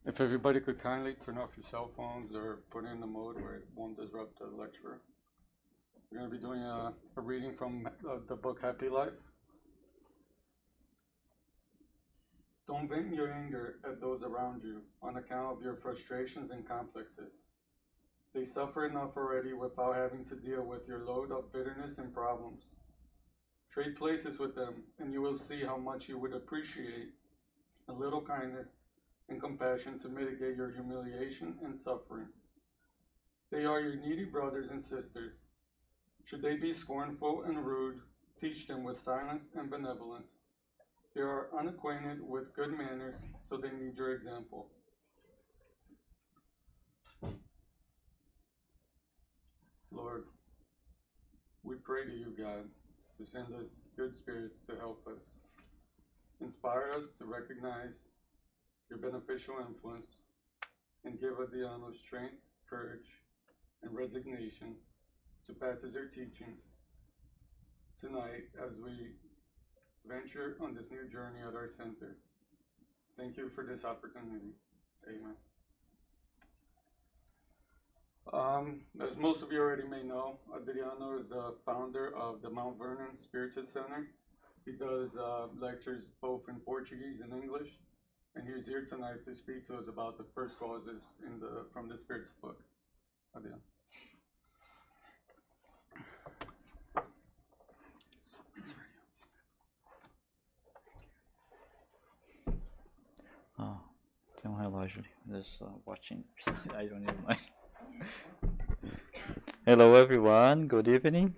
If everybody could kindly turn off your cell phones or put in a mode where it won't disrupt the lecture. We're going to be doing a reading from the book Happy Life. Don't vent your anger at those around you on account of your frustrations and complexes. They suffer enough already without having to deal with your load of bitterness and problems. Trade places with them, and you will see how much you would appreciate a little kindness and compassion to mitigate your humiliation and suffering. They are your needy brothers and sisters. Should they be scornful and rude, teach them with silence and benevolence. They are unacquainted with good manners, so they need your example. Lord, we pray to you, God, to send us good spirits to help us. Inspire us to recognize your beneficial influence and give Adriano strength, courage, and resignation to pass your teachings tonight as we venture on this new journey at our center. Thank you for this opportunity. Amen. As most of you already may know, Adriano is the founder of the Mount Vernon Spiritist Center. He does lectures both in Portuguese and English, and he's here tonight to speak to us about the first causes from the Spirit's book. Adriano. Oh, tem relógio ali. Just watching. I don't need my. Hello, everyone. Good evening.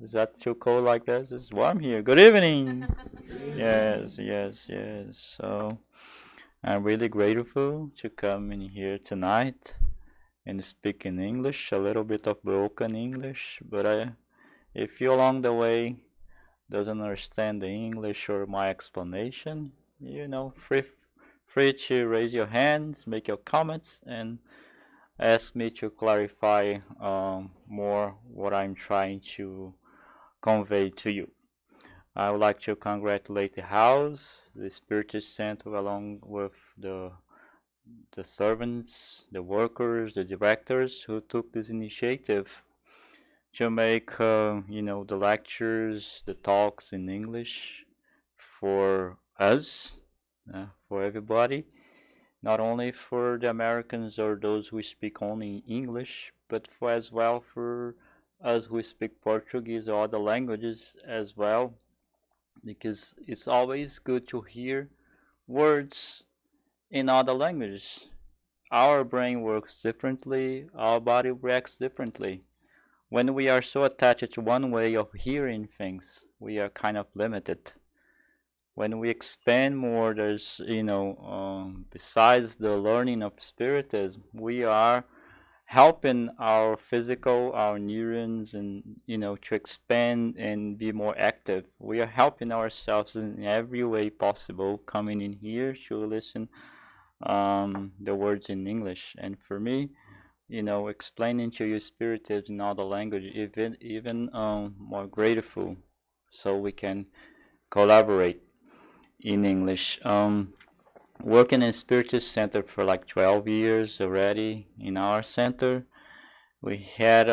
Is that too cold like this? It's warm here. Good evening. Yes. So I'm really grateful to come in here tonight and speak in English, a little bit of broken English, but if you along the way doesn't understand the English or my explanation, free to raise your hands, make your comments, and ask me to clarify more what I'm trying to convey to you. I would like to congratulate the house, the Spiritist Center, along with the servants, the workers, the directors who took this initiative to make the lectures, the talks in English for us, for everybody, not only for the Americans or those who speak only English, but as well for us who speak Portuguese or other languages as well, because it's always good to hear words in other languages. Our brain works differently, our body reacts differently. When we are so attached to one way of hearing things, we are kind of limited. When we expand more, there's, besides the learning of Spiritism, we are helping our physical, our neurons, and, to expand and be more active. We are helping ourselves in every way possible, coming in here to listen the words in English. And for me, explaining to you Spiritism in other language, even more grateful, so we can collaborate in English. Working in Spiritist Center for like 12 years already in our center. We had,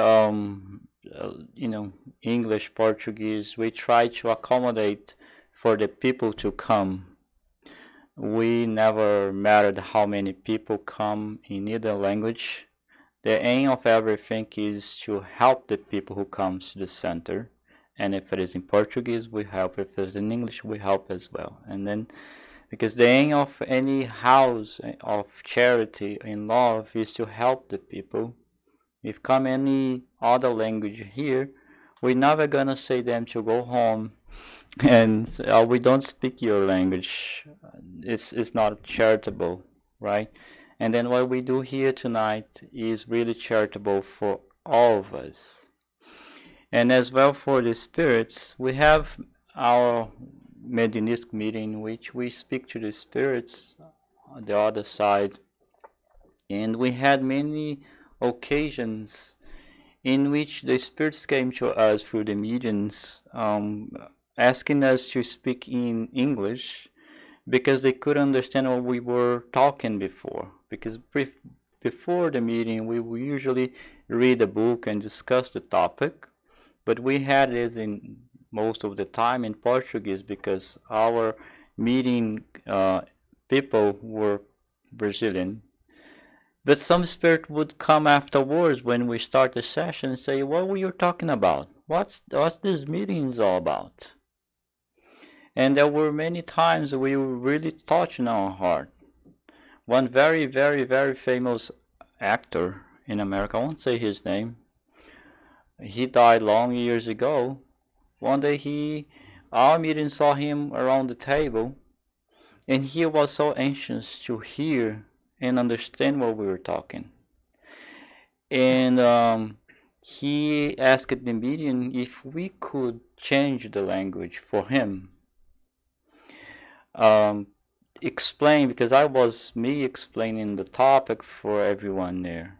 English, Portuguese. We try to accommodate for the people to come. We never mattered how many people come in either language. The aim of everything is to help the people who comes to the center. And if it is in Portuguese, we help. If it is in English, we help as well. And then, because the aim of any house of charity in love is to help the people. If come any other language here, we're never gonna say them to go home and we don't speak your language. It's not charitable, right? And then what we do here tonight is really charitable for all of us. And as well for the spirits, we have our Medinistic meeting in which we speak to the spirits on the other side. And we had many occasions in which the spirits came to us through the mediums, asking us to speak in English, because they couldn't understand what we were talking before. Because before the meeting, we would usually read a book and discuss the topic, but we had this in most of the time in Portuguese because our meeting people were Brazilian. But some spirit would come afterwards when we start the session and say, "What were you talking about? What's this meeting all about?" And there were many times we were really touching our heart. One very, very, very famous actor in America, I won't say his name, he died long years ago. One day our meeting saw him around the table, and he was so anxious to hear and understand what we were talking. And he asked the meeting if we could change the language for him. Explain, because I was me explaining the topic for everyone there.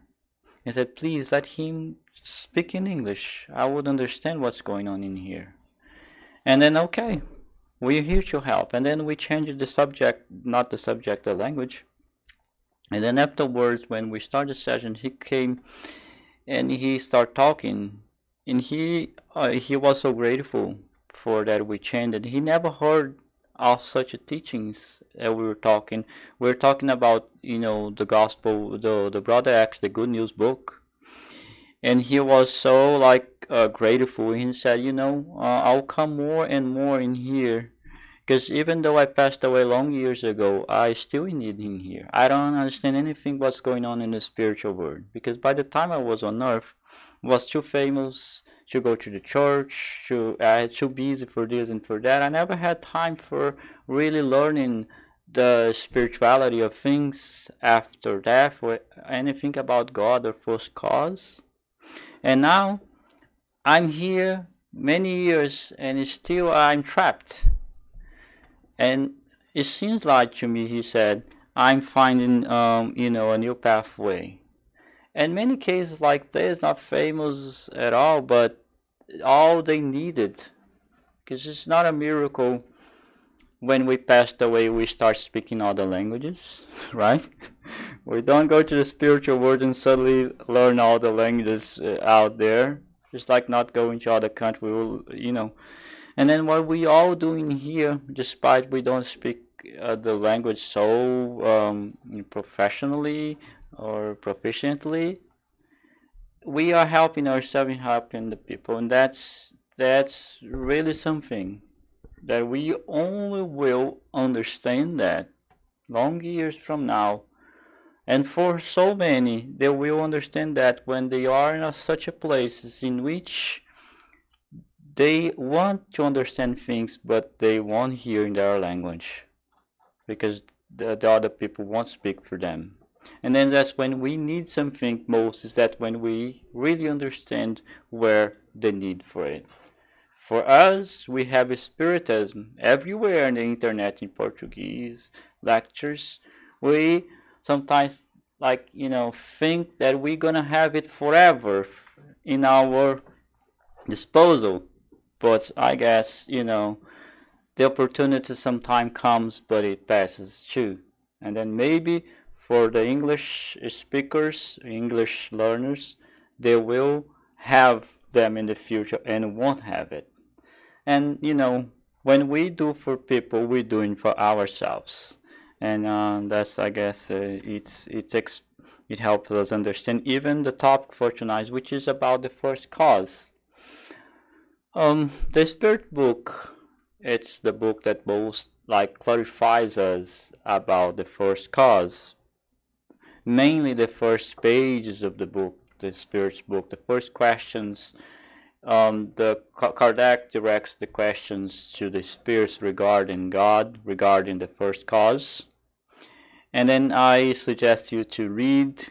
He said, "Please let him speak in English. I would understand what's going on in here." And then, okay, we're here to help. And then we changed the subject, not the subject, the language. And then afterwards, when we started the session, he came and he started talking. And he was so grateful for that we changed it. He never heard of such teachings that we were talking. We were talking about, the gospel, the Brother Acts, the Good News book. And he was so grateful. He said, I'll come more and more in here, because even though I passed away long years ago, I still need him here. I don't understand anything what's going on in the spiritual world, because by the time I was on earth, I was too famous to go to the church, too busy for this and for that. I never had time for really learning the spirituality of things after death, or anything about God or first cause. And now I'm here many years and still I'm trapped. And it seems like to me, he said, I'm finding, a new pathway. And many cases like this, not famous at all, but all they needed, because it's not a miracle when we passed away we start speaking other languages, right? We don't go to the spiritual world and suddenly learn all the languages out there. It's like not going to other country, And then what we all doing here, despite we don't speak the language so professionally or proficiently, we are helping ourselves and helping the people, and that's really something that we only will understand that long years from now. And for so many, they will understand that when they are in such a place in which they want to understand things, but they won't hear in their language because the other people won't speak for them. And then that's when we need something most, is that when we really understand where the need for it. For us, we have spiritism everywhere on the internet in Portuguese, lectures. We sometimes think that we're gonna have it forever in our disposal. But I guess, the opportunity sometimes comes, but it passes too. And then maybe for the English speakers, English learners, they will have them in the future and won't have it. And, when we do for people, we're doing for ourselves. And that's, I guess, it helps us understand even the topic for tonight, which is about the first cause. The Spirit book, it's the book that most clarifies us about the first cause. Mainly the first pages of the book, the Spirit's book, the first questions. Kardec directs the questions to the spirits regarding God, regarding the first cause. And then I suggest you to read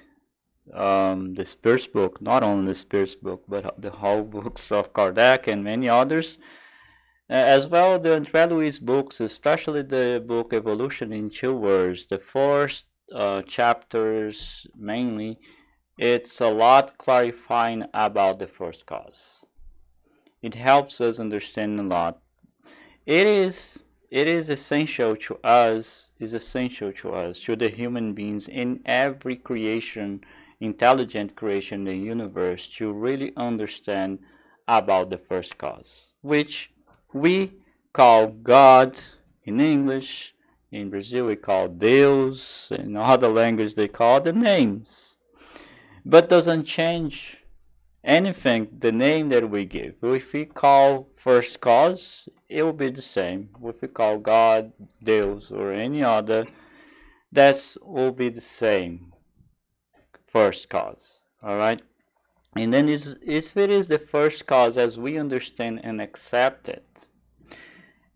the Spirit's book, not only the Spirit's book, but the whole books of Kardec and many others. As well, the André Luiz books, especially the book Evolution in 2 Words, the first chapters mainly, it's a lot clarifying about the first cause. It helps us understand a lot. It is it is essential to us, to the human beings in every creation, intelligent creation in the universe, to really understand about the first cause, which we call God in English. In Brazil we call Deus, in other languages they call the names. But doesn't change anything, the name that we give. If we call first cause, it will be the same. If we call God, Deus, or any other, that will be the same first cause. Alright? And then if it is the first cause as we understand and accept it,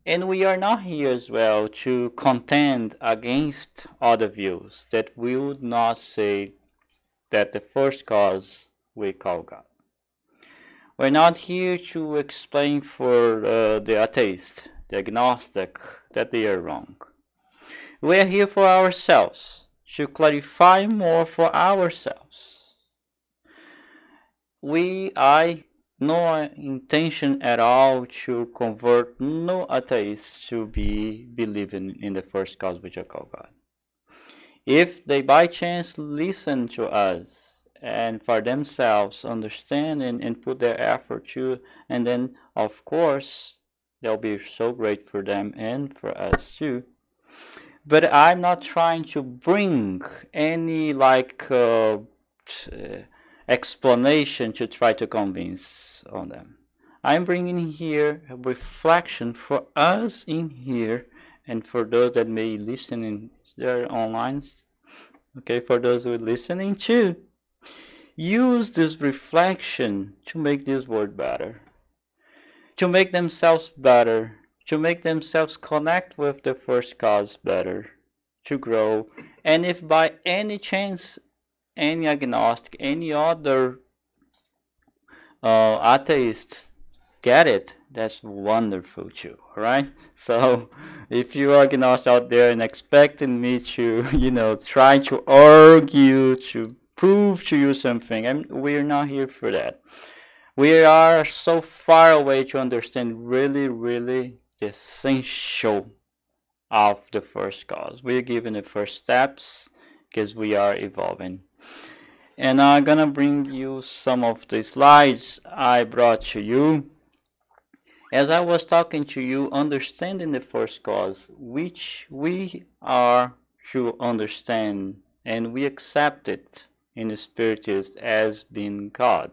and we are not here as well to contend against other views that we would not say that the first cause we call God. We're not here to explain for the atheist, the agnostic, that they are wrong. We are here for ourselves, to clarify more for ourselves. I no intention at all to convert no atheists to be believing in the first cause which I call God. If they by chance listen to us and for themselves understand and put their effort to, and then of course they'll be so great for them and for us too. But I'm not trying to bring any explanation to try to convince on them. I'm bringing here a reflection for us in here and for those that may listen in there online. Okay, for those who are listening too. Use this reflection to make this world better, to make themselves better, to make themselves connect with the first cause better, to grow. And if by any chance any agnostic, any other atheists get it, that's wonderful too, right? So if you are agnostic out there and expecting me to, try to argue, to prove to you something, we're not here for that. We are so far away to understand really, really the essential of the first cause. We're given the first steps because we are evolving. And I'm gonna bring you some of the slides I brought to you. As I was talking to you, understanding the first cause, which we are to understand, and we accept it in the Spiritist as being God.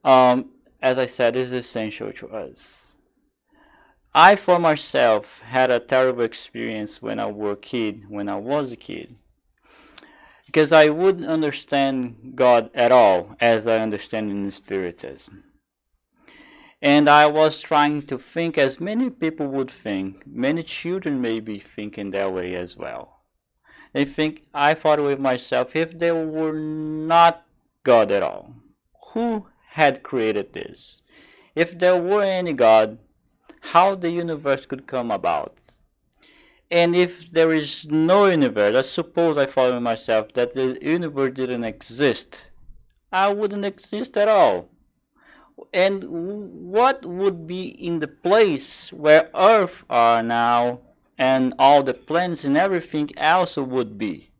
As I said, is essential to us. I, for myself, had a terrible experience when I was a kid. Because I wouldn't understand God at all as I understand in Spiritism. And I was trying to think as many people would think. Many children may be thinking that way as well. I thought with myself, if there were not God at all, who had created this? If there were any God, how the universe could come about? And if there is no universe, I suppose I thought with myself that the universe didn't exist, I wouldn't exist at all. And what would be in the place where Earth are now and all the planets and everything else would be?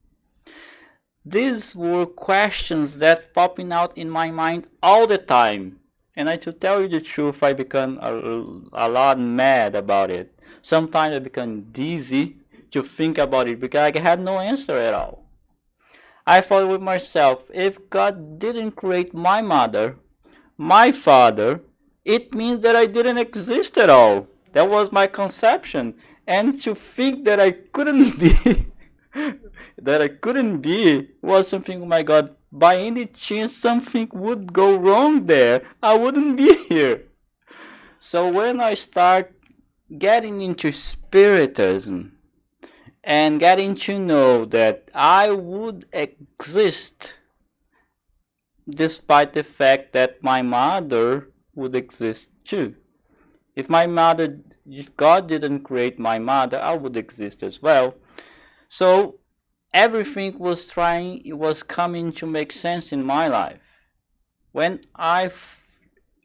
These were questions that popping out in my mind all the time. And to tell you the truth, I become a lot mad about it. Sometimes I become dizzy to think about it because I had no answer at all. I thought with myself, if God didn't create my mother, my father, it means that I didn't exist at all. That was my conception. And to think that I couldn't be, was something, oh my God, by any chance something would go wrong there, I wouldn't be here. So when I start getting into Spiritism and getting to know that I would exist despite the fact that my mother would exist too. If God didn't create my mother, I would exist as well. So everything was coming to make sense in my life. When I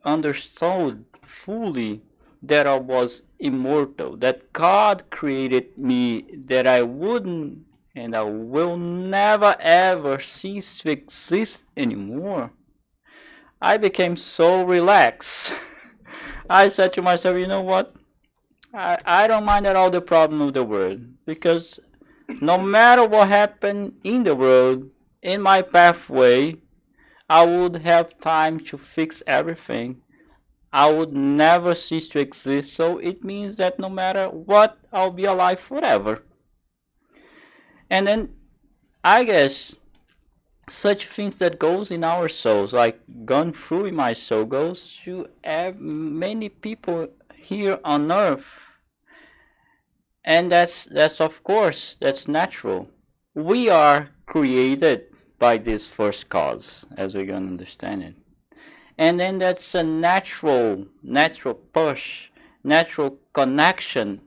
understood fully that I was immortal, that God created me, that I wouldn't and I will never ever cease to exist anymore, I became so relaxed. I said to myself, you know what? I don't mind at all the problem of the world, because no matter what happened in the world, in my pathway, I would have time to fix everything. I would never cease to exist, so it means that no matter what, I'll be alive forever. And then I guess such things that goes in our souls, like gone through in my soul, goes to many people here on earth. And that's of course, that's natural. We are created by this first cause, as we're going to understand it. And then that's a natural push, natural connection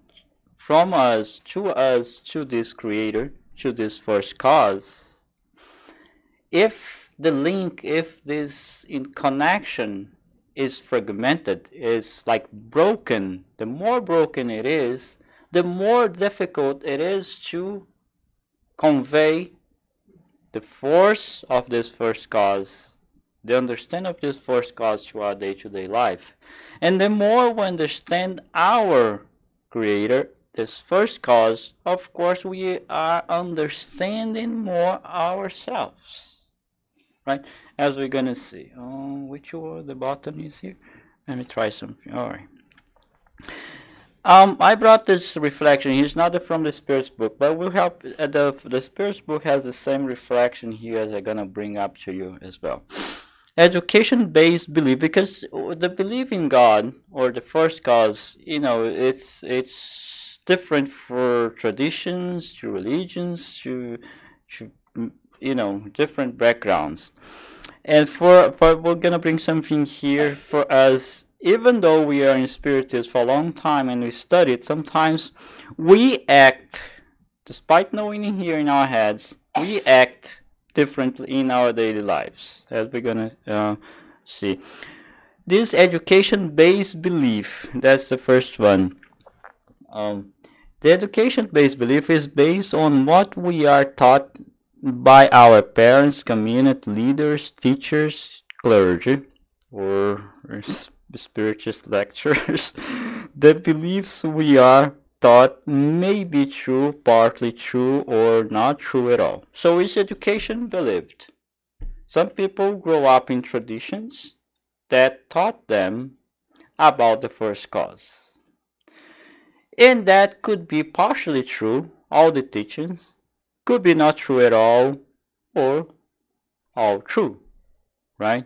from us to this creator, to this first cause. If the link, if this in connection is fragmented, is like broken, the more broken it is, the more difficult it is to convey the force of this first cause, the understanding of this first cause to our day-to-day life. And the more we understand our creator, this first cause, of course we are understanding more ourselves. Right, as we're gonna see. Which one? The bottom is here. Let me try something. All right. I brought this reflection. It's not from the Spirit's book, but we'll help. The Spirit's book has the same reflection here as I'm gonna bring up to you as well. Education-based belief, because the belief in God or the first cause, it's different for traditions, to religions, to different backgrounds. And for we're gonna bring something here for us. Even though we are in spiritists for a long time and we study it, sometimes we act, despite knowing in here in our heads, we act differently in our daily lives, as we're gonna see. This education-based belief, that's the first one. The education-based belief is based on what we are taught by our parents, community leaders, teachers, clergy, or spiritualist lecturers. The beliefs we are taught may be true, partly true, or not true at all. So is education believed? Some people grow up in traditions that taught them about the first cause. And that could be partially true, all the teachings, could be not true at all, or all true, right?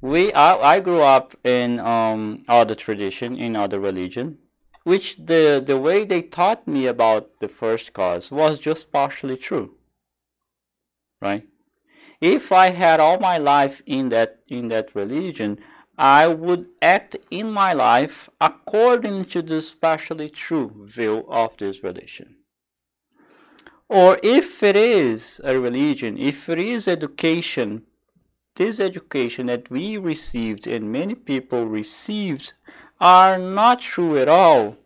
I grew up in other tradition, in other religion, which the way they taught me about the first cause was just partially true, right? If I had all my life in that religion, I would act in my life according to this partially true view of this religion. Or if it is a religion, if it is education, this education that we received and many people received are not true at all,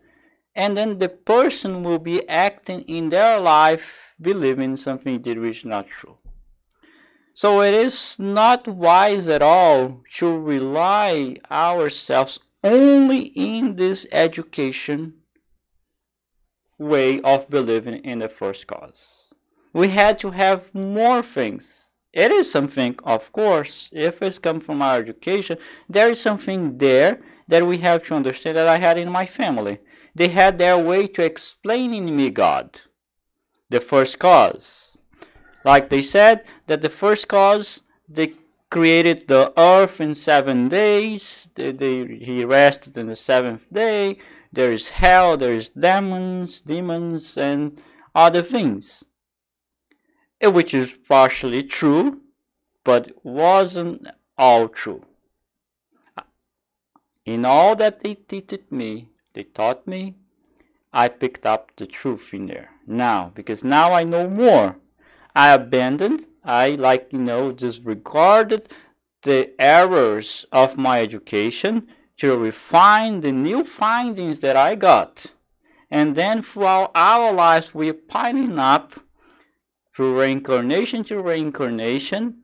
and then the person will be acting in their life believing something that is not true. So it is not wise at all to rely ourselves only in this education way of believing in the first cause. We had to have more things. It is something, of course, if it's come from our education, there is something there that we have to understand that I had in my family. They had their way to explaining me God, the first cause. Like they said, that the first cause, they created the earth in 7 days, he rested in the 7th day, there is hell, there is demons, and other things. Which is partially true, but wasn't all true. In all that they taught me, I picked up the truth in there. Now, because now I know more. I abandoned, disregarded the errors of my education to refine the new findings that I got. And then throughout our lives, we're piling up through reincarnation to reincarnation,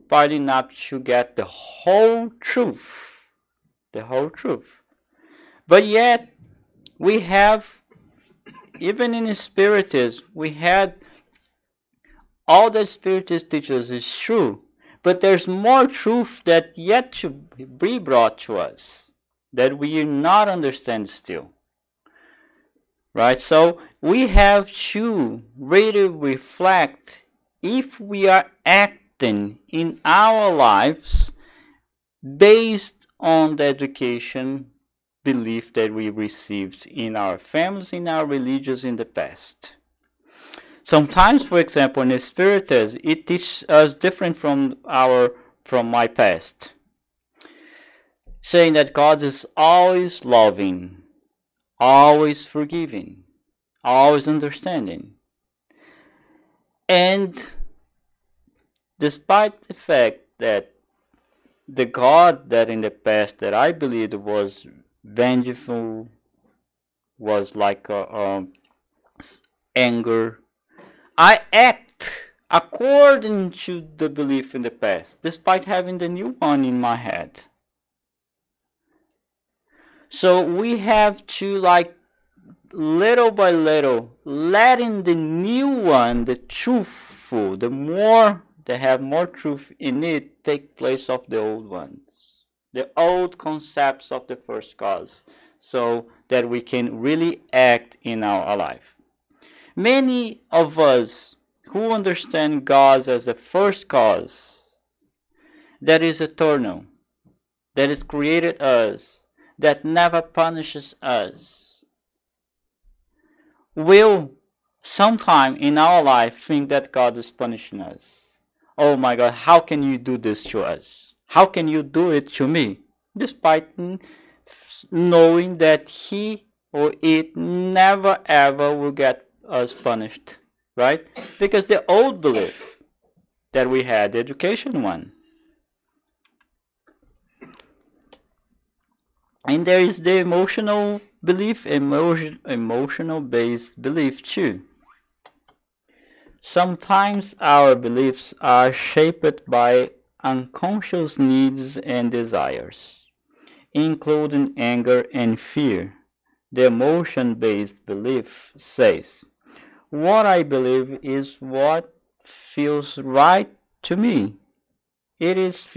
piling up to get the whole truth. The whole truth. But yet, we have, even in Spiritism, we had all that Spiritists teach us is true. But there's more truth that yet to be brought to us, that we not understand still. Right? So we have to really reflect if we are acting in our lives based on the education belief that we received in our families, in our religions in the past. Sometimes, for example, in Spiritism, it teaches us different from my past, saying that God is always loving, always forgiving, always understanding. And despite the fact that the God that in the past that I believed was vengeful, was like anger, I act according to the belief in the past, despite having the new one in my head. So we have to, like, little by little, letting the new one, the truthful, the more that have more truth in it, take place of the old ones, the old concepts of the first cause, so that we can really act in our life. Many of us who understand God as the first cause, that is eternal, that has created us, that never punishes us, will sometime in our life think that God is punishing us. Oh my God, how can you do this to us? How can you do it to me? Despite knowing that he or it never ever will get us punished, right? Because the old belief that we had, the education one. And there is the emotional belief, emotional based belief too. Sometimes our beliefs are shaped by unconscious needs and desires, including anger and fear. The emotion based belief says, what I believe is what feels right to me. If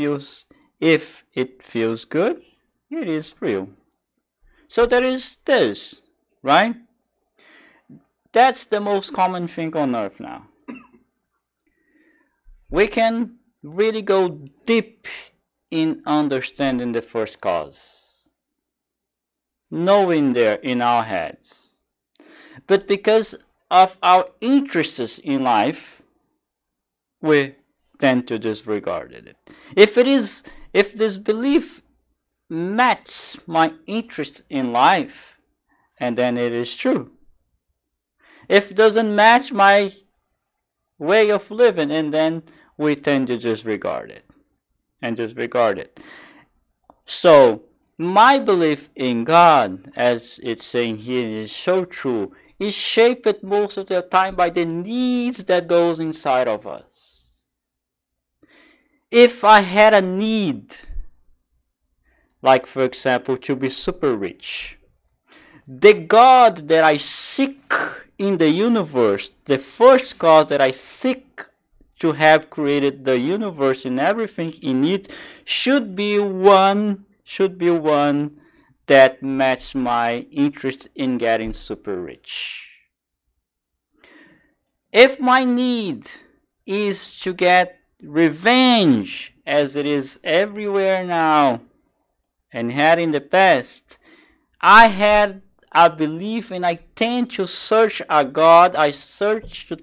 it feels good, it is real. So there is this, right? That's the most common thing on earth now. We can really go deep in understanding the first cause, knowing there in our heads. But because of our interests in life, we tend to disregard it. If this belief matches my interest in life, and then it is true. If it doesn't match my way of living, and then we tend to disregard it. So my belief in God, as it's saying here, is so true, is shaped most of the time by the needs that goes inside of us. If I had a need, like for example, to be super rich, the God that I seek in the universe, the first cause that I seek to have created the universe and everything in it, should be one that matches my interest in getting super rich. If my need is to get revenge, as it is everywhere now and had in the past, I had a belief and I tend to search a God, I search to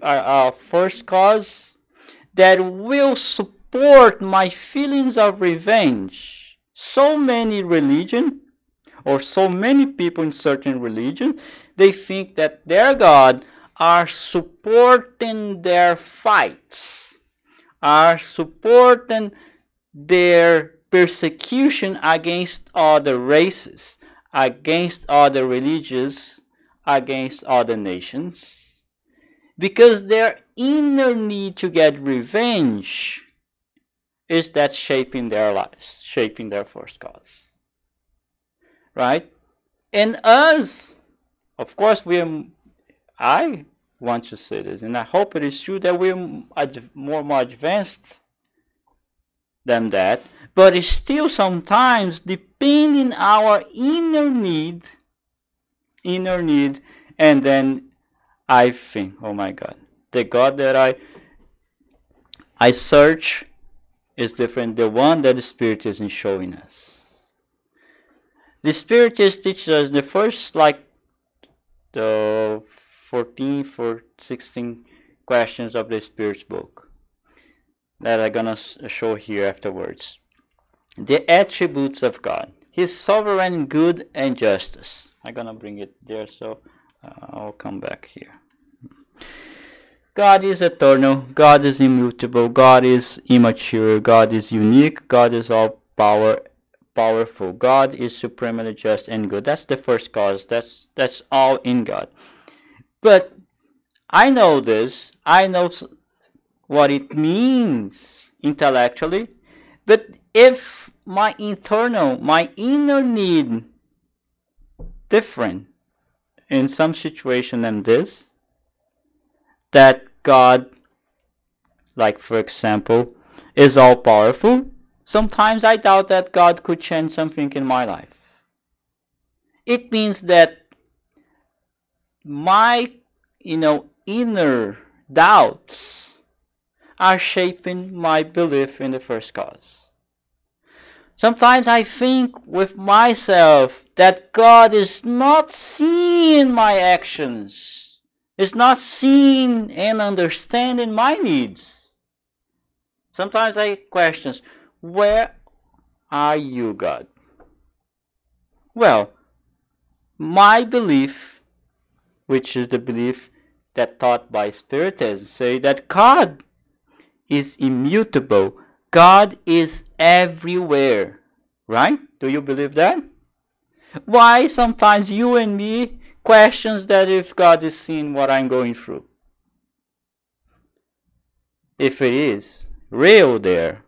a first cause that will support my feelings of revenge. So many religion, or so many people in certain religion, they think that their God are supporting their fights, are supporting their persecution against other races, against other religions, against other nations, because their inner need to get revenge is that shaping their lives, shaping their first cause. Right? And us, of course, I want to say this, and I hope it is true that we're more advanced than that, but it's still sometimes depending our inner need, and then I think, oh my God, the God that I search is different. The one that the Spirit isn't showing us. The Spirit is teaches us the first, like the 16 questions of the Spirit's book that I'm gonna show here afterwards. The attributes of God, His sovereign good and justice. I'm gonna bring it there, so I'll come back here. God is eternal, God is immutable, God is immature, God is unique, God is all powerful, God is supremely just and good. That's the first cause. That's all in God. But I know this. I know what it means intellectually. But if my inner need different in some situation than this, that God, like for example, is all powerful, sometimes I doubt that God could change something in my life. It means that my, inner doubts are shaping my belief in the first cause. Sometimes I think with myself that God is not seeing my actions, is not seeing and understanding my needs. Sometimes I question, where are you, God? Well, my belief, which is the belief that taught by Spiritism, say that God is immutable. God is everywhere. Right? Do you believe that? Why sometimes you and me questions that if God is seeing what I'm going through? If it is real there.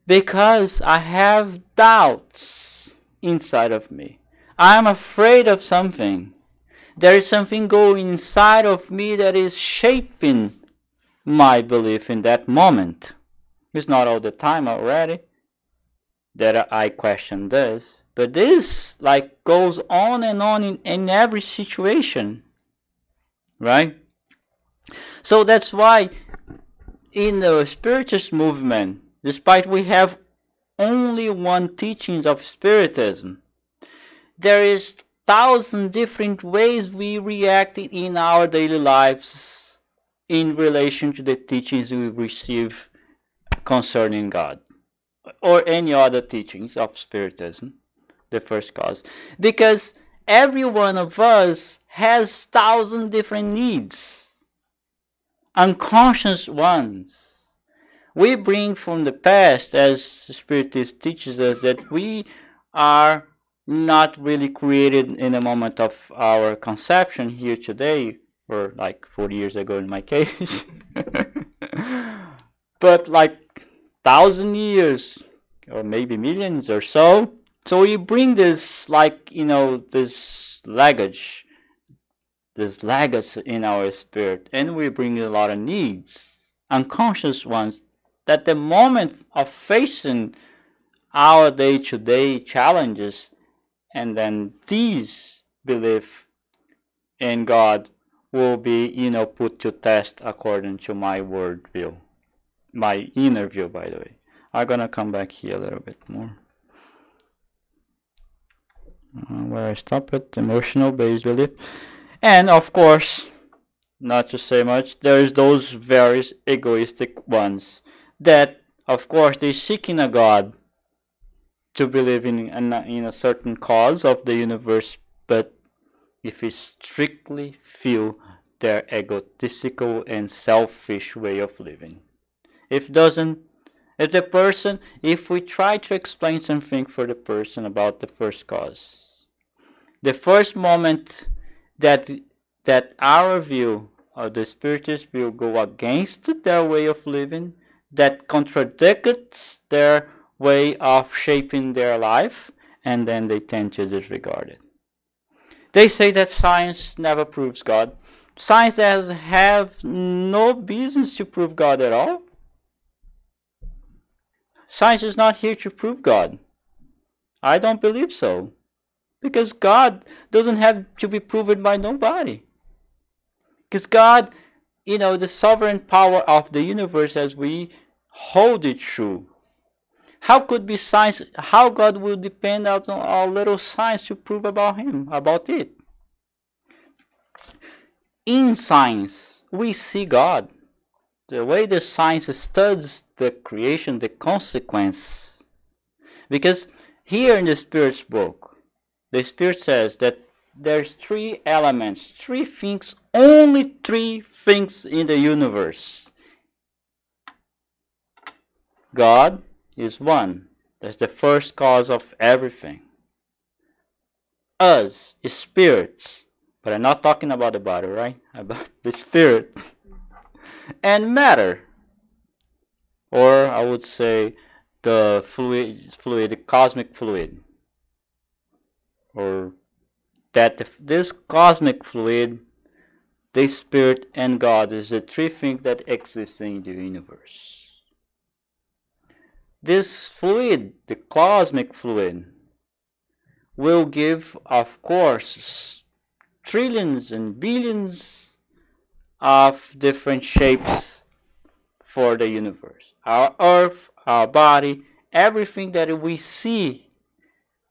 Because I have doubts inside of me. I'm afraid of something. There is something going inside of me that is shaping my belief in that moment. It's not all the time already that I question this, but this goes on and on in every situation, right? So that's why in the Spiritist movement, despite we have only one teachings of Spiritism, there is 1,000 different ways we react in our daily lives in relation to the teachings we receive concerning God or any other teachings of Spiritism, the first cause. Because every one of us has 1,000 different needs, unconscious ones. We bring from the past, as Spiritist teaches us, that we are not really created in the moment of our conception here today, or 40 years ago in my case, but 1,000 years, or maybe millions or so. So we bring this, this luggage in our spirit, and we bring a lot of needs, unconscious ones, that the moment of facing our day-to-day challenges, and then these belief in God will be, put to test according to my word view, my inner view, by the way. I'm gonna come back here a little bit more. Where I stop it, emotional based belief. And of course, not to say much, there's those very egoistic ones that, of course, they seek in a God to believe in a certain cause of the universe, but if it strictly feel their egotistical and selfish way of living. If doesn't, If we try to explain something for the person about the first cause, the first moment that our view or the spiritist view go against their way of living, that contradicts their way of shaping their life, and then they tend to disregard it. They say that science never proves God. Science has have no business to prove God at all. Science is not here to prove God. I don't believe so. Because God doesn't have to be proven by nobody. Because God, the sovereign power of the universe as we hold it true. How could be science? How God will depend on our little science to prove about it? In science, we see God. The way the science studies the creation, the consequence. Because here in the Spirit's book, the Spirit says that there's 3 elements, 3 things, only 3 things in the universe. God is one. That's the first cause of everything. Us is spirits. But I'm not talking about the body, right? About the spirit. And matter. Or I would say the fluid, the cosmic fluid. Or that this cosmic fluid, the spirit and God is the 3 things that exist in the universe. This fluid, the cosmic fluid, will give, of course, trillions and billions of different shapes for the universe. Our earth, our body, everything that we see,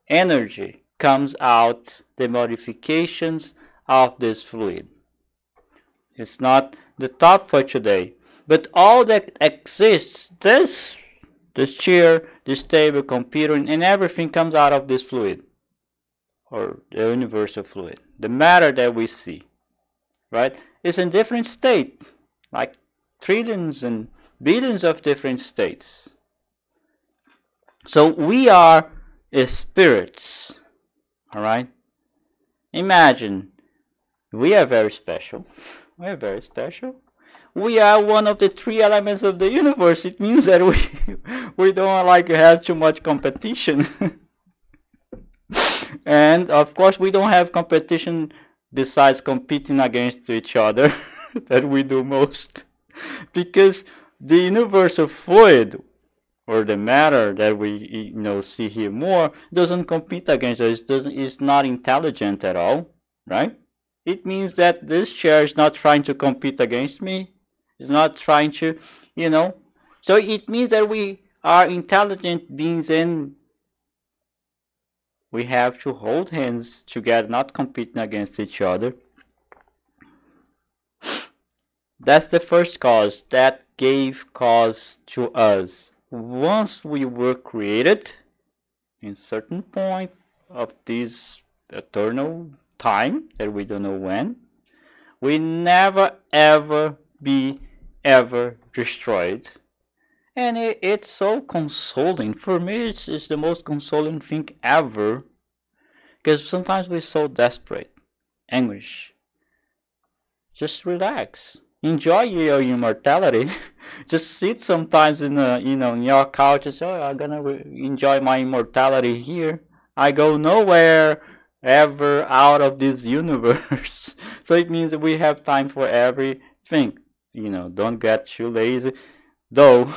energy, comes out the modifications of this fluid. It's not the top for today, but all that exists, this chair, this table, computer, and everything comes out of this fluid, or the universal fluid, the matter that we see, right? It's in different state, like trillions and billions of different states. So we are spirits. All right. Imagine we are very special. We are very special. We are one of the 3 elements of the universe. It means that we don't have too much competition. And of course we don't have competition besides competing against each other that we do most. Because the universal fluid, or the matter that we see here more, doesn't compete against us. It's not intelligent at all, right? It means that this chair is not trying to compete against me. It's not trying to, So it means that we are intelligent beings, and we have to hold hands together, not competing against each other. That's the first cause that gave cause to us. Once we were created, in certain point of this eternal time that we don't know when, we never ever be ever destroyed. And it's so consoling. For me, it's the most consoling thing ever. Because sometimes we're so desperate, anguish. Just relax. Enjoy your immortality. Just sit sometimes in your couch and say, "Oh, I'm gonna enjoy my immortality here. I go nowhere ever out of this universe." So it means that we have time for everything. Don't get too lazy, though.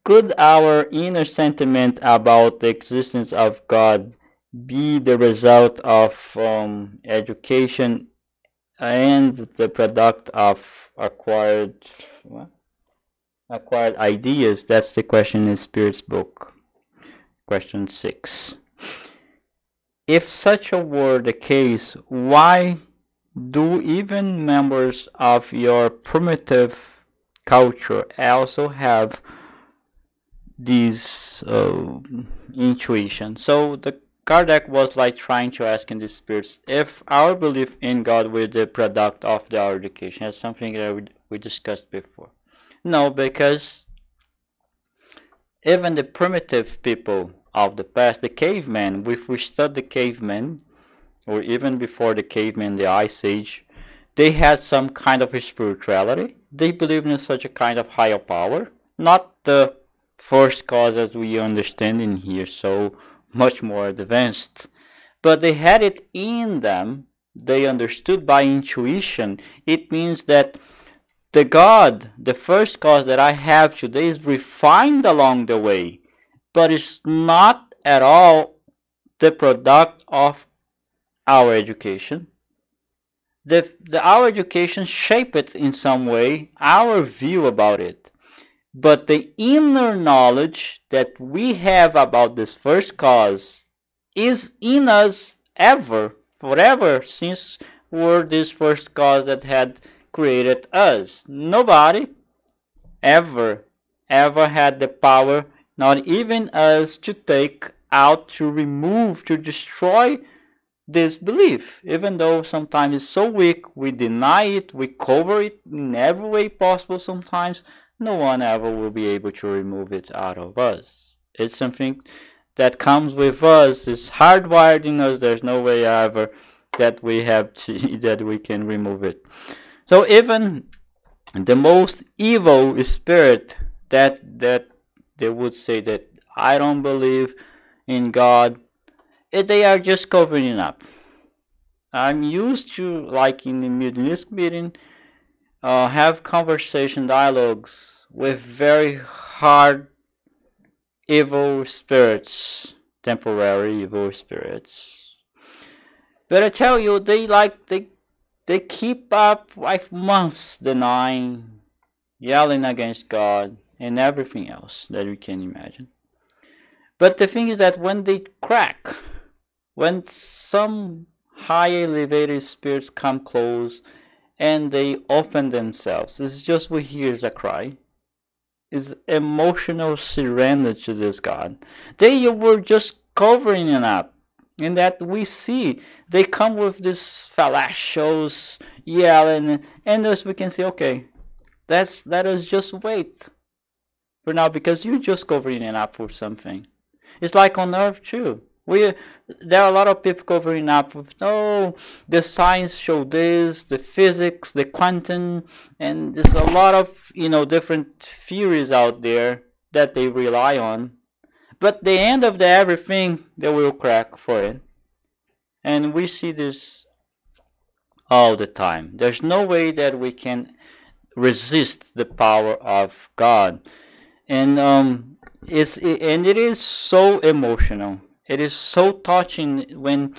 Could our inner sentiment about the existence of God be the result of education and the product of acquired ideas? That's the question in Spirit's book. Question 6. If such were the case, why do even members of your primitive culture also have these intuition? So the Kardec was like trying to ask in the spirits if our belief in God were the product of our education. That's something that we discussed before. No, because even the primitive people of the past, the cavemen, if we study the cavemen, or even before the cavemen, the Ice Age, they had some kind of spirituality. They believed in such a kind of higher power, not the first cause as we understand in here, so much more advanced. But they had it in them. They understood by intuition. It means that the God, the first cause that I have today, is refined along the way, but it's not at all the product of our education. Our education shaped it in some way, our view about it. But the inner knowledge that we have about this first cause is in us forever, since we're this first cause that had created us. Nobody ever had the power, not even us, to take out, to remove, to destroy this belief. Even though sometimes it's so weak, we deny it, we cover it in every way possible sometimes, no one ever will be able to remove it out of us. It's something that comes with us, it's hardwired in us, there's no way ever that we have to, that we can remove it. So even the most evil spirit that they would say that I don't believe in God, they are just covering it up. I'm used to, like in this meeting, have conversation dialogues with very hard evil spirits, temporary evil spirits. But I tell you, they keep up like months denying, yelling against God and everything else that you can imagine. But the thing is that when they crack, when some high elevated spirits come close and they open themselves, it's just we hear a cry. It's emotional surrender to this God. They were just covering it up. In that we see they come with this fallacious yelling, and thus we can say, okay, let us just wait for now, because you're just covering it up for something. It's like on Earth too. There are a lot of people covering up with, no, the science show this, the physics, the quantum, and there's a lot of different theories out there that they rely on. But the end of everything, they will crack for it. And we see this all the time. There's no way that we can resist the power of God. And it is so emotional. It is so touching when,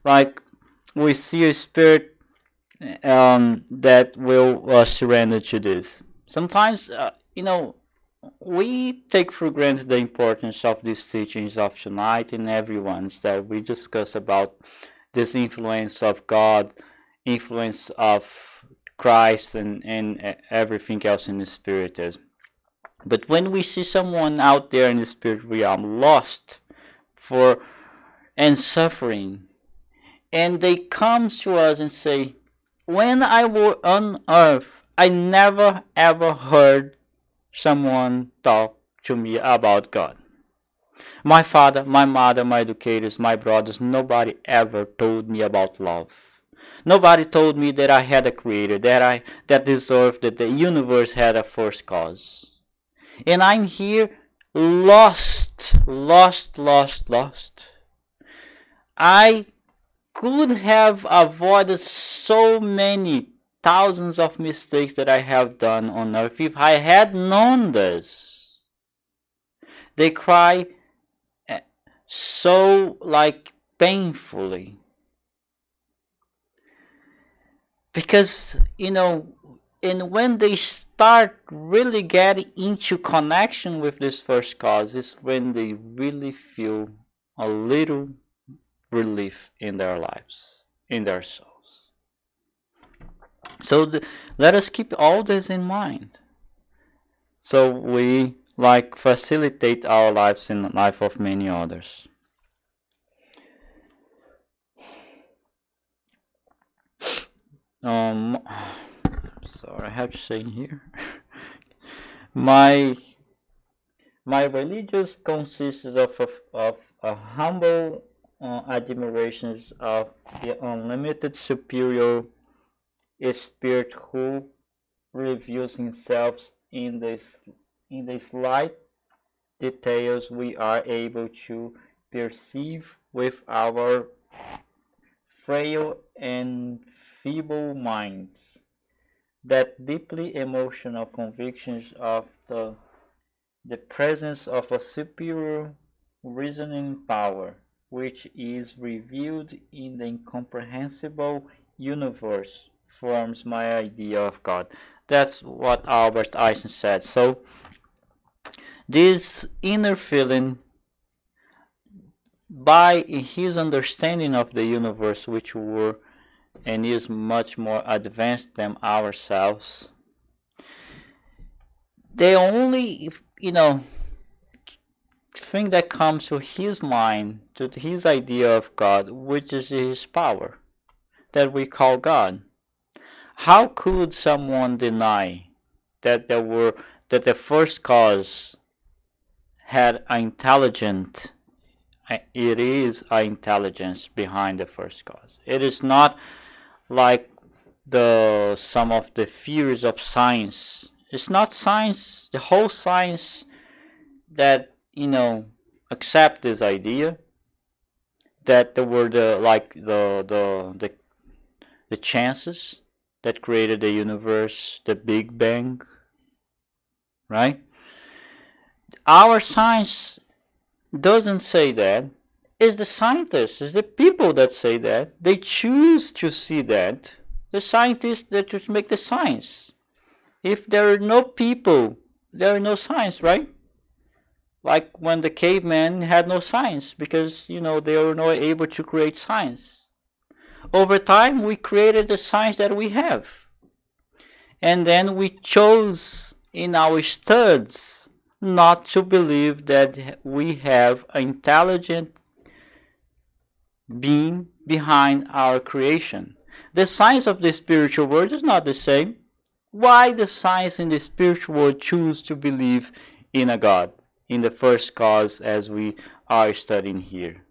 like, we see a spirit that will surrender to this. Sometimes, we take for granted the importance of these teachings of tonight and everyone's that we discuss about this influence of God, influence of Christ, and everything else in the spirit. But when we see someone out there in the spirit realm lost and suffering, and they come to us and say, when I was on earth, I never ever heard someone talk to me about God. My father, my mother, my educators, my brothers, nobody ever told me about love. Nobody told me that I had a creator, that this earth, that the universe had a first cause. And I'm here lost. I could have avoided so many thousands of mistakes that I have done on earth if I had known this. They cry so painfully, because and when they start really getting into connection with this first cause is when they really feel a little relief in their lives, in their souls. So let us keep all this in mind, so we facilitate our lives in the life of many others. um, sorry, I have to say in here. my my religious consists of a humble admirations of the unlimited superior spirit who reveals himself in the slight details we are able to perceive with our frail and feeble minds. That deeply emotional convictions of the presence of a superior reasoning power, which is revealed in the incomprehensible universe, forms my idea of God. That's what Albert Einstein said. So, this inner feeling, by his understanding of the universe, which were and is much more advanced than ourselves, the only, thing that comes to his mind, to his idea of God, which is his power, that we call God. How could someone deny that that the first cause had an intelligent, it is an intelligence behind the first cause. It is not like the some of the theories of science. It's not science, the whole science that accept this idea that there were the chances that created the universe, the Big Bang, right? Our science doesn't say that. It's the scientists, it's the people that say that. They choose to see that. The scientists that just make the science. If there are no people, there are no science, right? Like when the cavemen had no science because, they were not able to create science. Over time, we created the science that we have. And then we chose in our studies not to believe that we have an intelligent being behind our creation. The science of the spiritual world is not the same. Why the science in the spiritual world choose to believe in a God, in the first cause as we are studying here?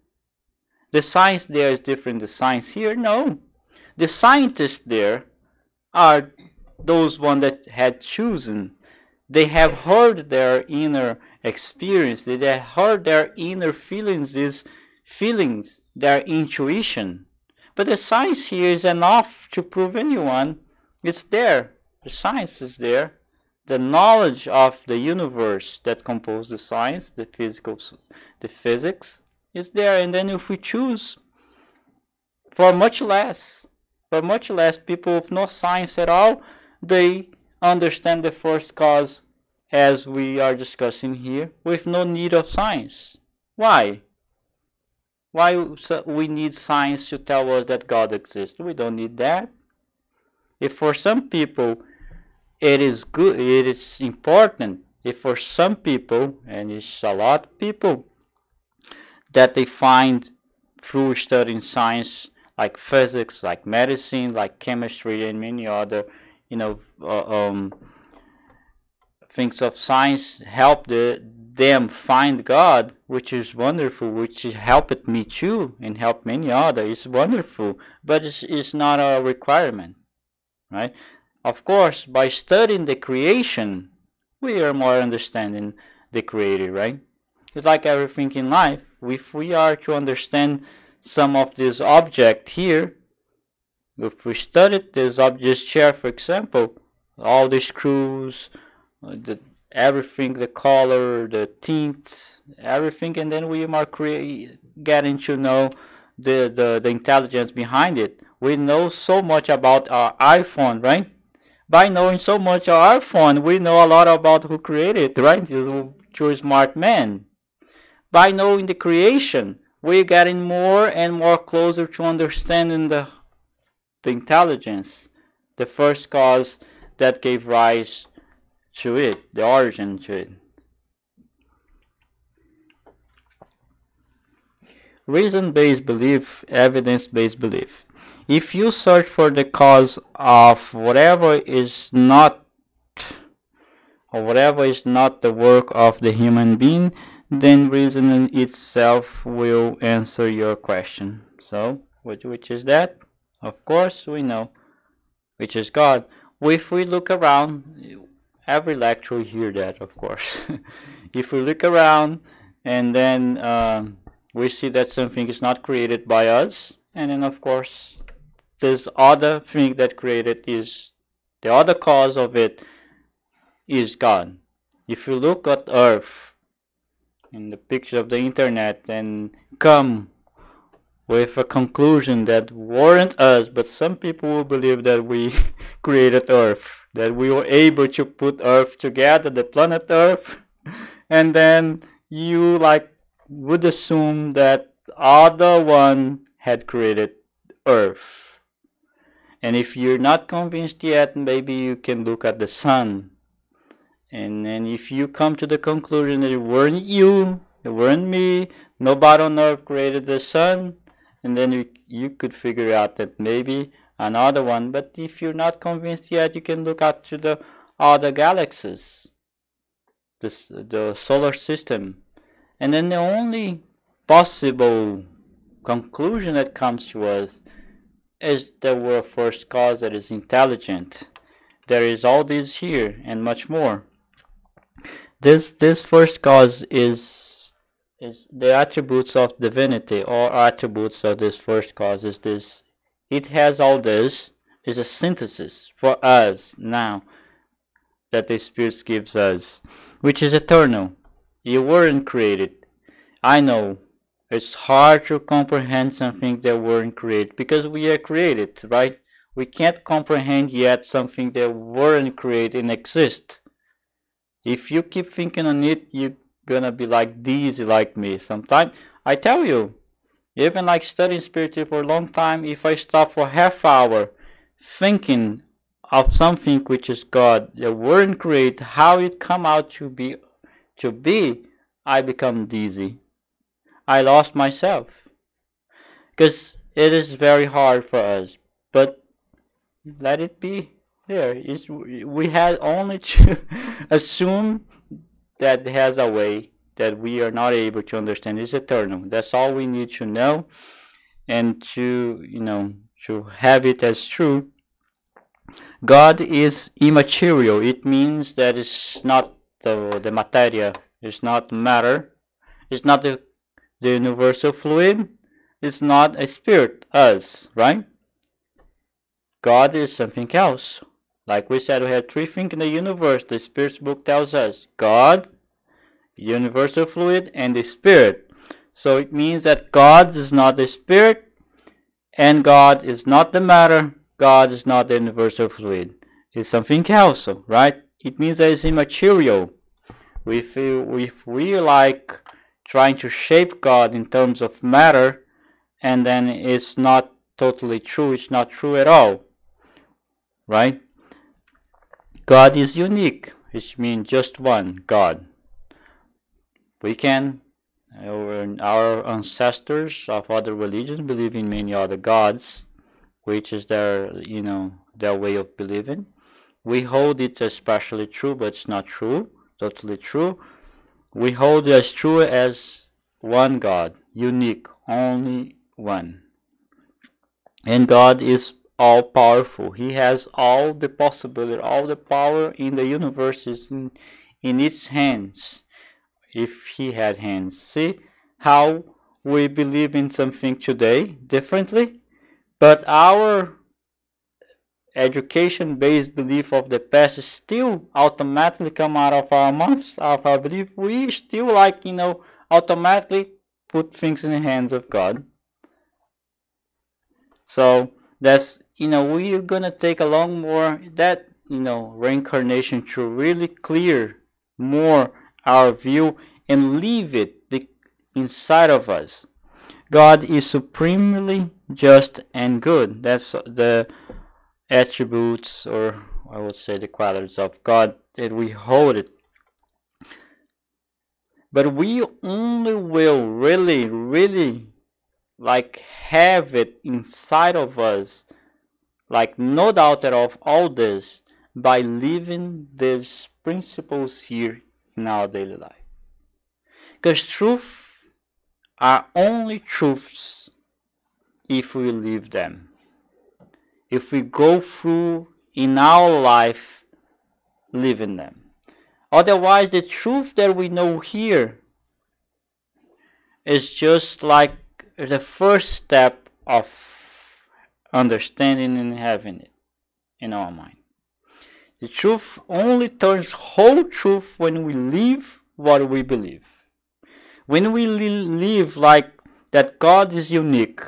The science there is different than the science here? No. The scientists there are those one that had chosen. They have heard their inner experience. They have heard their inner feelings, these feelings, their intuition. But the science here is enough to prove anyone. It's there. The science is there. The knowledge of the universe that composes the science, the physics, is there. And then if we choose, for much less people with no science at all, they understand the first cause as we are discussing here with no need of science. Why? Why we need science to tell us that God exists? We don't need that. If for some people it is good, it is important, if for some people, and it's a lot of people, that they find through studying science like physics, like medicine, like chemistry, and many other, things of science help them find God, which is wonderful, which helped me too, and helped many others. It's wonderful, but it's not a requirement, right? Of course, by studying the creation, we are more understanding the Creator, right? It's like everything in life. If we are to understand some of this object here, if we study this object chair, for example, all the screws, everything, the color, the tint, everything, and then we are getting to know the intelligence behind it. We know so much about our iPhone, right? By knowing so much of our phone, we know a lot about who created it, right? True smart man. By knowing the creation, we're getting more and more closer to understanding the intelligence, the first cause that gave rise to it, the origin to it. Reason-based belief, evidence-based belief. If you search for the cause of whatever is not, or whatever is not the work of the human being, then reason itself will answer your question. So, which is that? Of course, we know, which is God. If we look around, every lecture we hear that, of course. If we look around and then we see that something is not created by us, and then of course this other thing that created is the other cause of it is God. If you look at Earth in the picture of the internet and come with a conclusion that weren't us, but some people will believe that we created Earth, that we were able to put Earth together, the planet Earth, and then you like would assume that other one had created Earth. And if you're not convinced yet, maybe you can look at the sun. And then if you come to the conclusion that it weren't you, it weren't me, nobody on Earth created the sun, and then you could figure out that maybe another one. But if you're not convinced yet, you can look out to the other galaxies, the solar system. And then the only possible conclusion that comes to us is that we're a first cause that is intelligent. There is all this here and much more. This first cause is the attributes of divinity, or attributes of this first cause is this. It has all this, is a synthesis for us now that the Spirit gives us, which is eternal. You weren't created. I know it's hard to comprehend something that weren't created because we are created, right? We can't comprehend yet something that weren't created and exist. If you keep thinking on it, you're gonna be like dizzy like me. Sometimes I tell you, even like studying spiritually for a long time, if I stop for half hour thinking of something which is God that weren't created, how it come out to be, I become dizzy. I lost myself. Because it is very hard for us. But let it be there. We had only to assume that it has a way that we are not able to understand. It's eternal. That's all we need to know, and to have it as true. God is immaterial. It means that it's not the materia. It's not matter. It's not the universal fluid. It's not a spirit, us, right? God is something else. Like we said, we have three things in the universe. The Spirit's book tells us God, universal fluid, and the Spirit. So it means that God is not the Spirit, and God is not the matter. God is not the universal fluid. It's something else, right? It means that it's immaterial. If we like trying to shape God in terms of matter, and then it's not totally true. It's not true at all, right? God is unique, which means just one God. We can, our ancestors of other religions believe in many other gods, which is their way of believing. We hold it especially true, but it's not true, totally true. We hold it as true as one God, unique, only one. And God is all powerful. He has all the possibility, all the power in the universe is in its hands. If he had hands. See how we believe in something today differently, but our education-based belief of the past still automatically come out of our mouths, of our belief. We still automatically put things in the hands of God. So that's, we're gonna take a long more that, reincarnation to really clear more our view and leave it inside of us. God is supremely just and good. That's the attributes, or I would say the qualities of God, that we hold it. But we only will really like have it inside of us, like no doubt at all this, by living these principles here in our daily life. Because truth are only truths if we live them. If we go through in our life living them. Otherwise, the truth that we know here is just like the first step of understanding and having it in our mind. The truth only turns whole truth when we live what we believe. When we live like that God is unique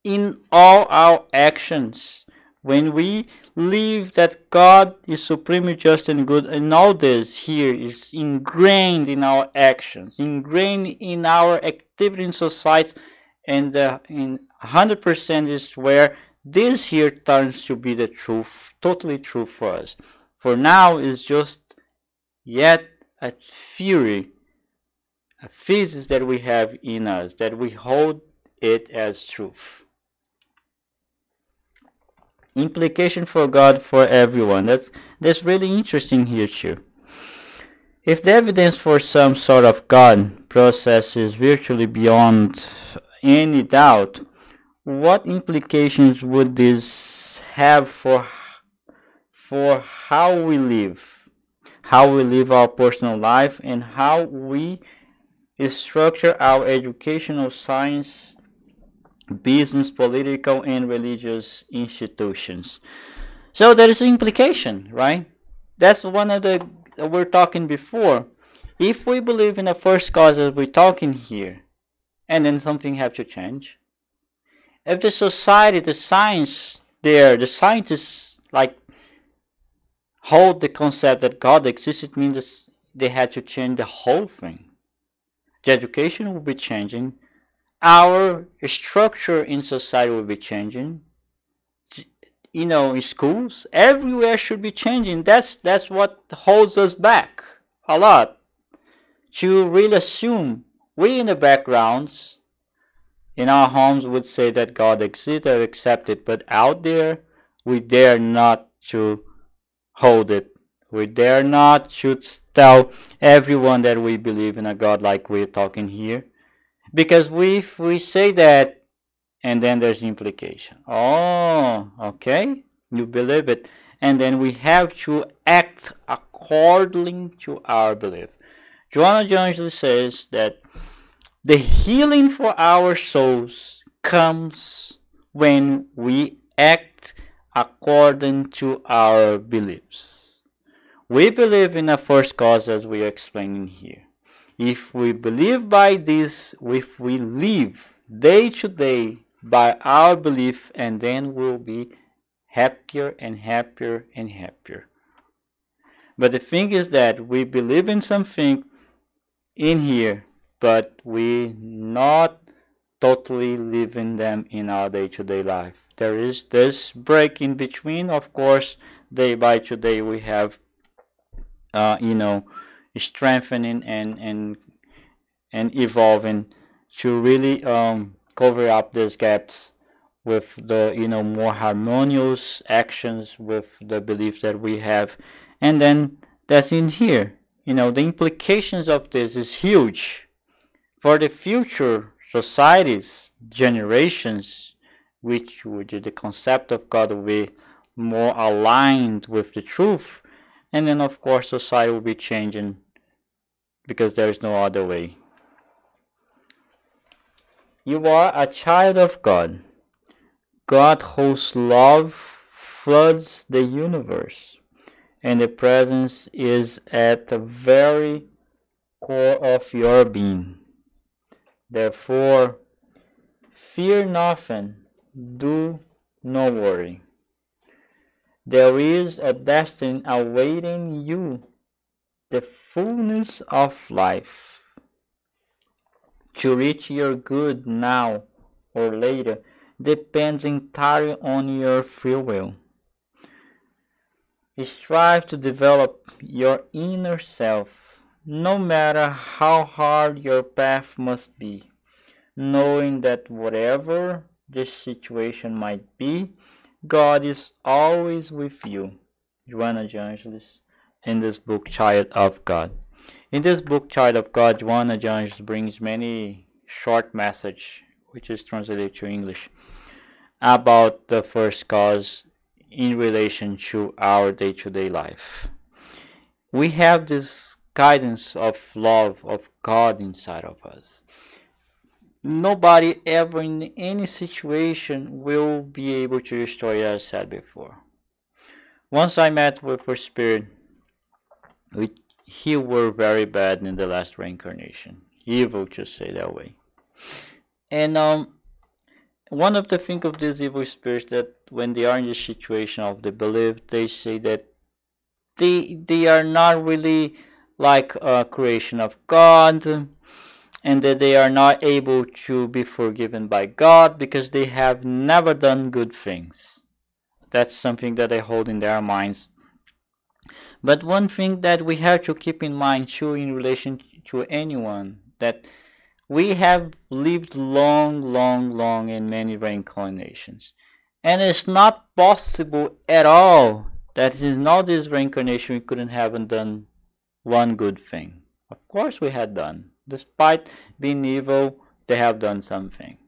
in all our actions, when we live that God is supremely just and good, and all this here is ingrained in our actions, ingrained in our activity in society, and in 100% is where this here turns to be the truth, totally true for us. For now is just yet a theory, a physics that we have in us, that we hold it as truth. Implication for God for everyone. That's really interesting here too. If the evidence for some sort of God process is virtually beyond any doubt, what implications would this have for how we live our personal life, and how we structure our educational, science, business, political, and religious institutions? So there is an implication, right? That's one of the we're talking before. If we believe in the first cause that we're talking here, and then something have to change. If the society, the science there, the scientists like hold the concept that God exists, it means they had to change the whole thing. The education will be changing. Our structure in society will be changing. In schools, everywhere should be changing. That's what holds us back a lot. To really assume we in the backgrounds, in our homes, would say that God exists or accept it, but out there, we dare not to hold it. We dare not to tell everyone that we believe in a God like we're talking here. Because if we say that, and then there's implication. Oh, okay, you believe it. And then we have to act according to our belief. Joanna Jones says that the healing for our souls comes when we act according to our beliefs. We believe in a first cause, as we are explaining here. If we believe by this, if we live day to day by our belief, and then we'll be happier and happier and happier. But the thing is that we believe in something in here, but we not totally living them in our day-to-day life. There is this break in between. Of course, day by day we have strengthening and evolving to really cover up these gaps with the more harmonious actions with the beliefs that we have. And then that's in here. The implications of this is huge for the future societies, generations, which the concept of God will be more aligned with the truth. And then of course society will be changing because there is no other way. You are a child of God. God whose love floods the universe, and the presence is at the very core of your being. Therefore, fear nothing, do not worry. There is a destiny awaiting you, the fullness of life. To reach your good now or later depends entirely on your free will. Strive to develop your inner self, no matter how hard your path must be, knowing that whatever the situation might be, God is always with you. Joanna de Angelis, in this book, Child of God. In this book, Child of God, Joanna de Angelis brings many short message, which is translated to English, about the first cause in relation to our day-to-day life. We have this guidance of love of God inside of us. Nobody ever in any situation will be able to destroy, as I said before. Once I met with a spirit, he were very bad in the last reincarnation. Evil, to say that way. And one of the things of these evil spirits that when they are in the situation of the belief, they say that they are not really like a creation of God, and that they are not able to be forgiven by God because they have never done good things. That's something that they hold in their minds. But one thing that we have to keep in mind too in relation to anyone, that we have lived long in many reincarnations. And it's not possible at all that in all this reincarnation we couldn't have done one good thing. Of course we had done. Despite being evil, they have done something.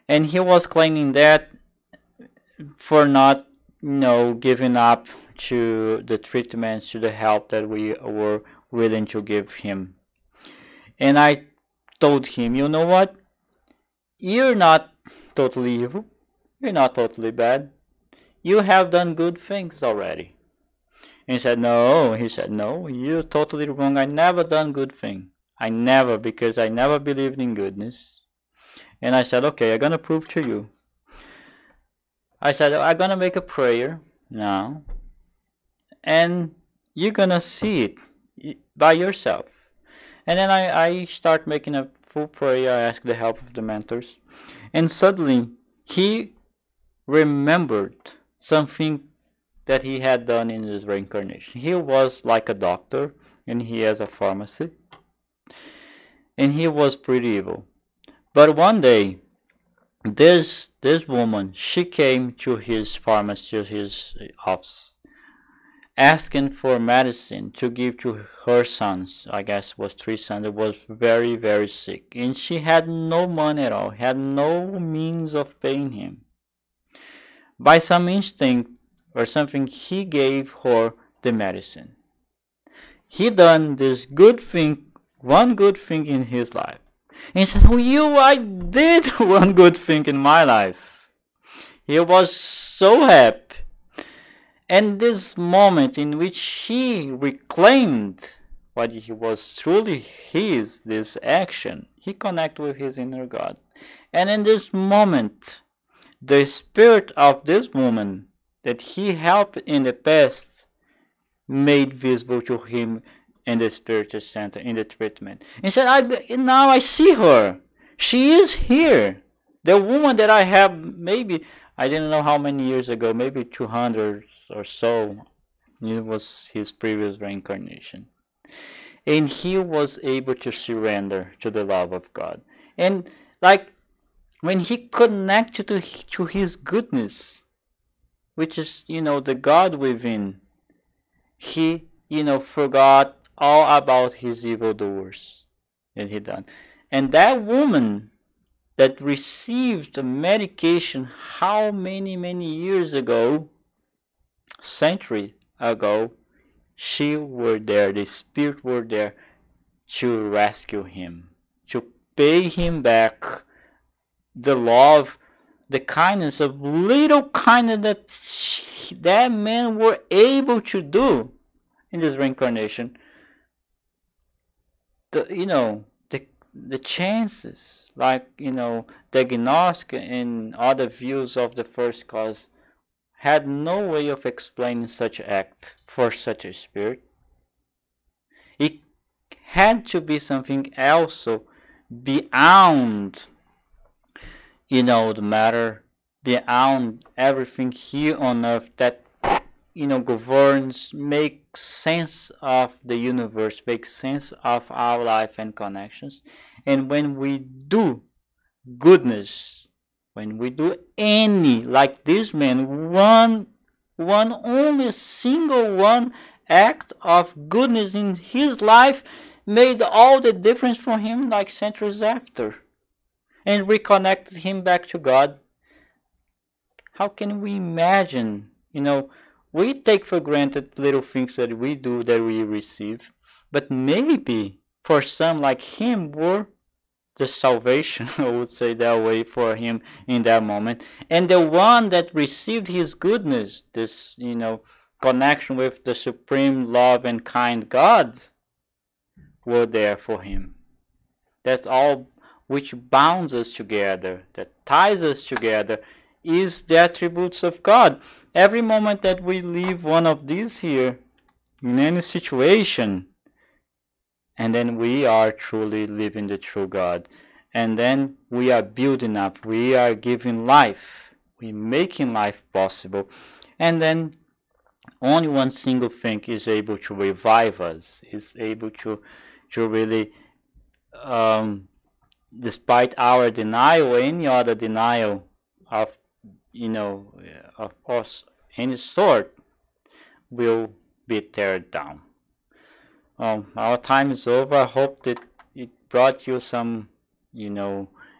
And he was claiming that for not, giving up to the treatments, to the help that we were willing to give him. And I told him, you know what? You're not totally evil. You're not totally bad. You have done good things already. And he said, no, you're totally wrong. I never done good thing. I never, because I never believed in goodness. And I said, okay, I'm going to prove to you. I said, I'm going to make a prayer now. And you're going to see it by yourself. And then I start making a full prayer. I ask the help of the mentors. And suddenly, he remembered something that he had done in his reincarnation. He was like a doctor, and he has a pharmacy. And he was pretty evil. But one day, this woman, she came to his pharmacy, to his office, asking for medicine to give to her sons. I guess it was 3 sons that was very, very sick. And she had no money at all, had no means of paying him. By some instinct or something, he gave her the medicine. He done this good thing, one good thing in his life. And he said, oh, I did one good thing in my life. He was so happy. And this moment in which he reclaimed what he was truly his, this action, he connected with his inner God. And in this moment, the spirit of this woman that he helped in the past made visible to him in the spiritual center, in the treatment. He said, now I see her. She is here. The woman that I have, maybe, I didn't know how many years ago, maybe 200 or so. It was his previous reincarnation. And he was able to surrender to the love of God. And like, when he connected to his goodness, which is, the God within, he, forgot all about his evildoers that he done. And that woman that received the medication how many years ago, century ago, she were there, the spirit were there to rescue him, to pay him back the love, the kindness of little kindness that man were able to do in this reincarnation. The chances, like, diagnostic and other views of the first cause had no way of explaining such act for such a spirit. It had to be something else beyond, the matter, beyond everything here on earth, that governs, makes sense of the universe, makes sense of our life and connections. And when we do goodness, when we do any, like this man, one only single one act of goodness in his life made all the difference for him, like centuries after, and reconnected him back to God. How can we imagine? We take for granted little things that we do, that we receive, but maybe for some like him were the salvation, I would say that way, for him in that moment. And the one that received his goodness, this, connection with the supreme love and kind God, were there for him. That's all which bounds us together, that ties us together, is the attributes of God. Every moment that we leave one of these here, in any situation, and then we are truly living the true God. And then we are building up, we are giving life, we making life possible. And then only one single thing is able to revive us, is able to really, despite our denial, any other denial of, of us, any sort, will be teared down. Our time is over. I hope that it brought you some,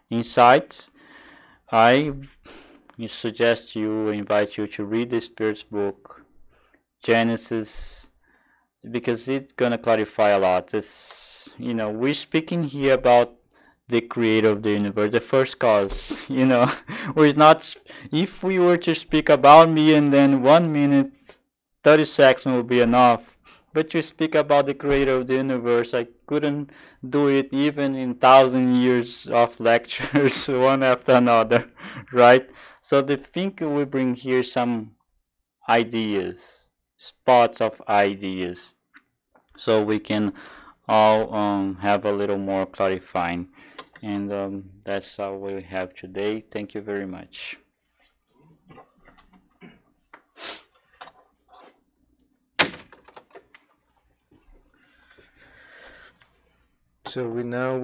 insights. I suggest you, invite you to read the Spirit's book, Genesis, because it's gonna clarify a lot. It's, we're speaking here about the creator of the universe, the first cause. We're not. If we were to speak about me and then 1 minute, 30 seconds will be enough. But to speak about the creator of the universe, I couldn't do it even in 1,000 years of lectures, one after another, right? So the thing we bring here some ideas, spots of ideas, so we can all have a little more clarifying. And that's all we have today. Thank you very much. So we now